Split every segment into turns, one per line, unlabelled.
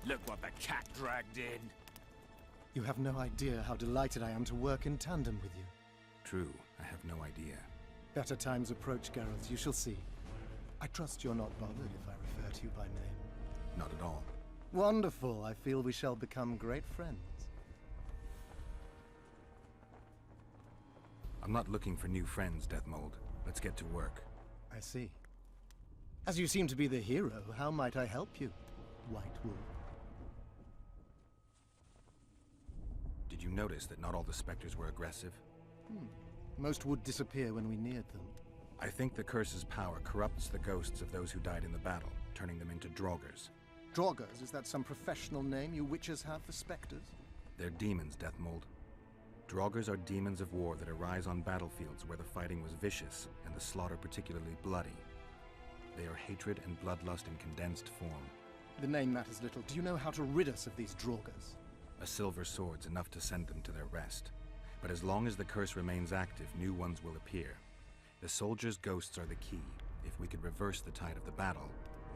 Look what the cat dragged in.
You have no idea how delighted I am to work in tandem with you.
True, I have no idea.
Better times approach, Geralt, you shall see. I trust you're not bothered if I refer to you by name.
Not at all.
Wonderful, I feel we shall become great friends.
I'm not looking for new friends, Deathmold. Let's get to work.
I see. As you seem to be the hero, how might I help you, White Wolf?
Did you notice that not all the specters were aggressive?
Most would disappear when we neared them.
I think the curse's power corrupts the ghosts of those who died in the battle, turning them into Draugrs.
Draugrs, is that some professional name you witches have for specters?
They're demons, Deathmold. Draugrs are demons of war that arise on battlefields where the fighting was vicious and the slaughter particularly bloody. They are hatred and bloodlust in condensed form.
The name matters little. Do you know how to rid us of these Draugrs?
A silver sword's enough to send them to their rest. But as long as the curse remains active, new ones will appear. The soldiers' ghosts are the key. If we could reverse the tide of the battle...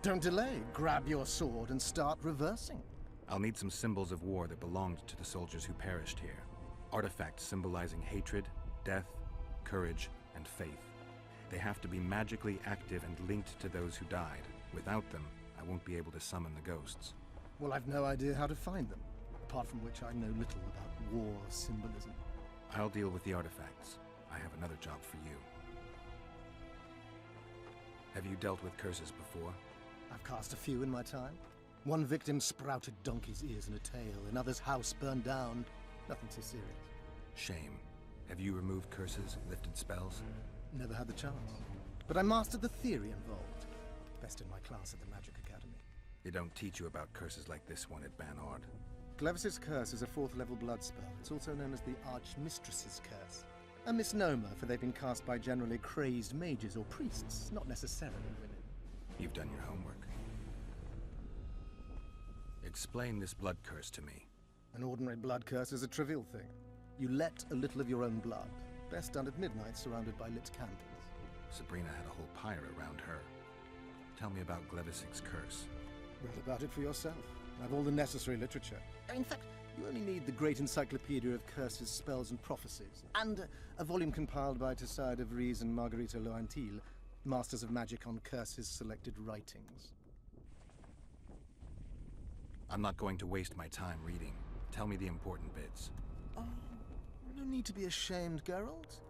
Don't delay. Grab your sword and start reversing.
I'll need some symbols of war that belonged to the soldiers who perished here. Artifacts symbolizing hatred, death, courage, and faith. They have to be magically active and linked to those who died. Without them, I won't be able to summon the ghosts.
Well, I've no idea how to find them, apart from which I know little about war symbolism.
I'll deal with the artifacts. I have another job for you. Have you dealt with curses before?
I've cast a few in my time. One victim sprouted donkey's ears and a tail, another's house burned down. Nothing too serious.
Shame. Have you removed curses, lifted spells?
Never had the chance. But I mastered the theory involved. Best in my class at the Magic Academy.
They don't teach you about curses like this one at Banord.
Glevis's curse is a 4th level blood spell. It's also known as the Archmistress's curse. A misnomer, for they've been cast by generally crazed mages or priests, not necessarily women.
You've done your homework. Explain this blood curse to me.
An ordinary blood curse is a trivial thing. You let a little of your own blood, best done at midnight surrounded by lit candles.
Sabrina had a whole pyre around her. Tell me about Glevis's curse.
Read about it for yourself. I have all the necessary literature. In fact, you only need the Great Encyclopedia of Curses, Spells and Prophecies, and a volume compiled by Tessard de Vries and Margarita Loantil, Masters of Magic on Curses Selected Writings.
I'm not going to waste my time reading. Tell me the important bits.
Oh, no need to be ashamed, Geralt.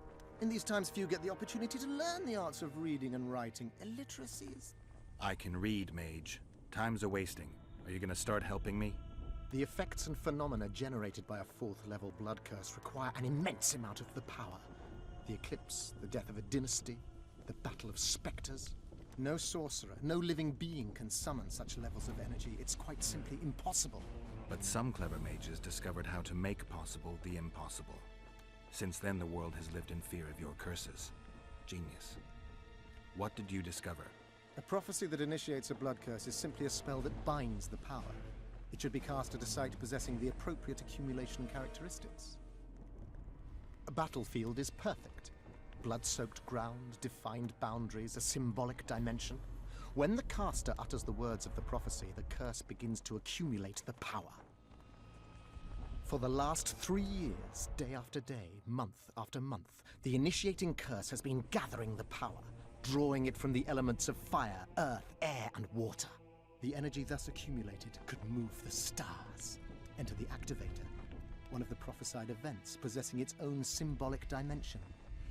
In these times, few get the opportunity to learn the arts of reading and writing. Illiteracies.
I can read, Mage. Time's a-wasting. Are you gonna start helping me?
The effects and phenomena generated by a 4th level blood curse require an immense amount of the power. The eclipse, the death of a dynasty, the battle of specters. No sorcerer, no living being can summon such levels of energy. It's quite simply impossible.
But some clever mages discovered how to make possible the impossible. Since then, the world has lived in fear of your curses. Genius. What did you discover?
A prophecy that initiates a blood curse is simply a spell that binds the power. It should be cast at a site possessing the appropriate accumulation characteristics. A battlefield is perfect. Blood-soaked ground, defined boundaries, a symbolic dimension. When the caster utters the words of the prophecy, the curse begins to accumulate the power. For the last 3 years, day after day, month after month, the initiating curse has been gathering the power, drawing it from the elements of fire, earth, air, and water. The energy thus accumulated could move the stars. Enter the activator, one of the prophesied events possessing its own symbolic dimension.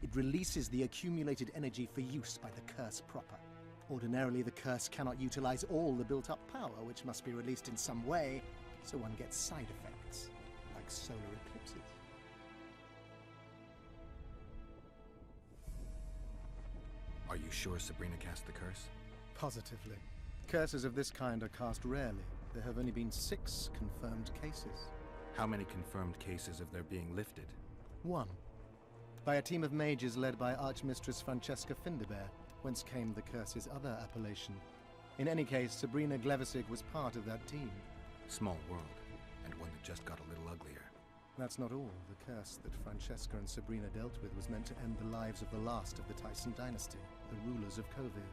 It releases the accumulated energy for use by the curse proper. Ordinarily, the curse cannot utilize all the built-up power, which must be released in some way, so one gets side effects, like solar eclipses.
Are you sure Sabrina cast the curse?
Positively. Curses of this kind are cast rarely. There have only been 6 confirmed cases.
How many confirmed cases of their being lifted?
1. By a team of mages led by Archmistress Francesca Findebert, whence came the curse's other appellation. In any case, Sabrina Glevisig was part of that team.
Small world, and one that just got a little uglier.
That's not all. The curse that Francesca and Sabrina dealt with was meant to end the lives of the last of the Tyson dynasty, the rulers of Kovir.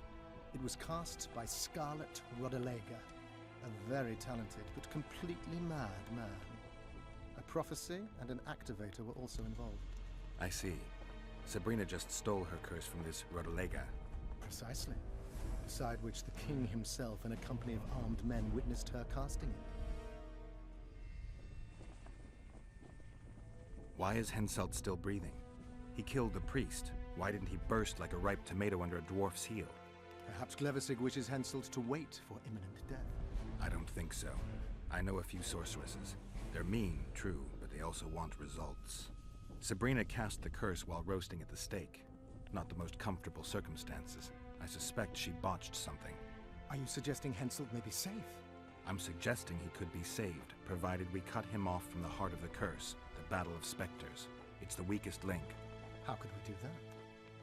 It was cast by Scarlet Rodalega. A very talented but completely mad man. A prophecy and an activator were also involved.
I see. Sabrina just stole her curse from this Rodolega.
Precisely. Beside which the king himself and a company of armed men witnessed her casting it.
Why is Henselt still breathing? He killed the priest. Why didn't he burst like a ripe tomato under a dwarf's heel?
Perhaps Glevissig wishes Henselt to wait for imminent death.
I don't think so. I know a few sorceresses. They're mean, true, but they also want results. Sabrina cast the curse while roasting at the stake. Not the most comfortable circumstances. I suspect she botched something.
Are you suggesting Henselt may be safe?
I'm suggesting he could be saved, provided we cut him off from the heart of the curse, the Battle of Spectres. It's the weakest link.
How could we do that?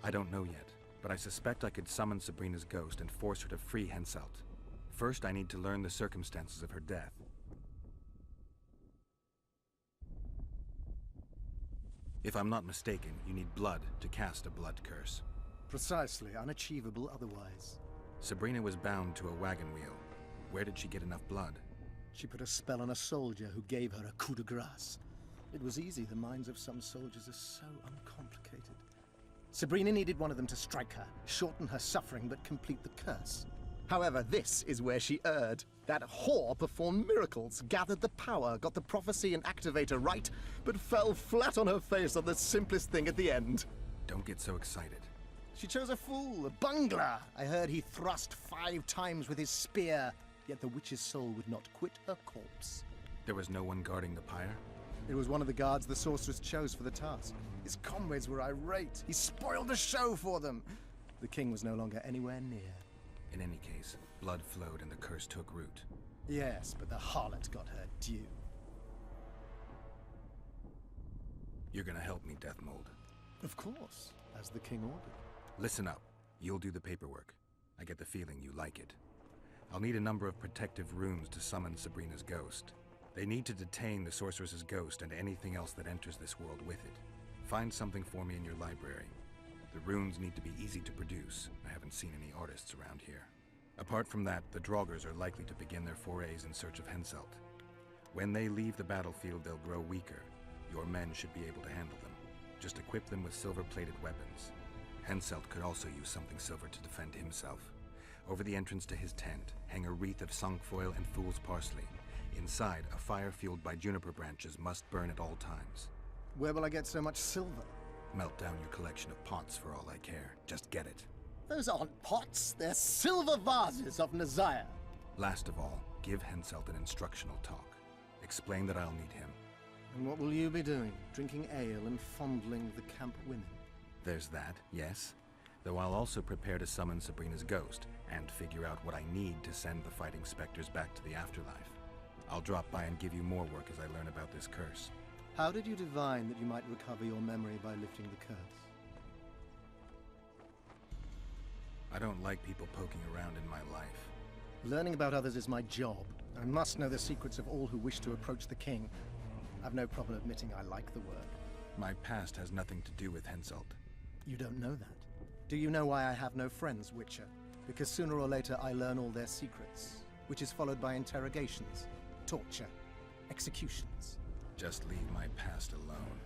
I don't know yet, but I suspect I could summon Sabrina's ghost and force her to free Henselt. First, I need to learn the circumstances of her death. If I'm not mistaken, you need blood to cast a blood curse.
Precisely, unachievable otherwise.
Sabrina was bound to a wagon wheel. Where did she get enough blood?
She put a spell on a soldier who gave her a coup de grace. It was easy, the minds of some soldiers are so uncomplicated. Sabrina needed one of them to strike her, shorten her suffering, but complete the curse. However, this is where she erred. That whore performed miracles, gathered the power, got the prophecy and activator right, but fell flat on her face on the simplest thing at the end.
Don't get so excited.
She chose a fool, a bungler. I heard he thrust 5 times with his spear, yet the witch's soul would not quit her corpse.
There was no one guarding the pyre?
It was one of the guards the sorceress chose for the task. His comrades were irate. He spoiled the show for them. The king was no longer anywhere near.
In any case, blood flowed and the curse took root.
Yes, but the harlot got her due.
You're gonna help me, Deathmold.
Of course, as the king ordered.
Listen up. You'll do the paperwork. I get the feeling you like it. I'll need a number of protective runes to summon Sabrina's ghost. They need to detain the sorceress's ghost and anything else that enters this world with it. Find something for me in your library. The runes need to be easy to produce. I haven't seen any artists around here. Apart from that, the Draugrs are likely to begin their forays in search of Henselt. When they leave the battlefield, they'll grow weaker. Your men should be able to handle them. Just equip them with silver-plated weapons. Henselt could also use something silver to defend himself. Over the entrance to his tent, hang a wreath of cinquefoil and fool's parsley. Inside, a fire fueled by juniper branches must burn at all times.
Where will I get so much silver?
Melt down your collection of pots for all I care. Just get it.
Those aren't pots, they're silver vases of Nazaya.
Last of all, give Henselt an instructional talk. Explain that I'll need him.
And what will you be doing? Drinking ale and fondling the camp women?
There's that, yes. Though I'll also prepare to summon Sabrina's ghost, and figure out what I need to send the fighting specters back to the afterlife. I'll drop by and give you more work as I learn about this curse.
How did you divine that you might recover your memory by lifting the curse?
I don't like people poking around in my life.
Learning about others is my job. I must know the secrets of all who wish to approach the king. I've no problem admitting I like the work.
My past has nothing to do with Henselt.
You don't know that. Do you know why I have no friends, Witcher? Because sooner or later I learn all their secrets, which is followed by interrogations, torture, executions.
Just leave my past alone.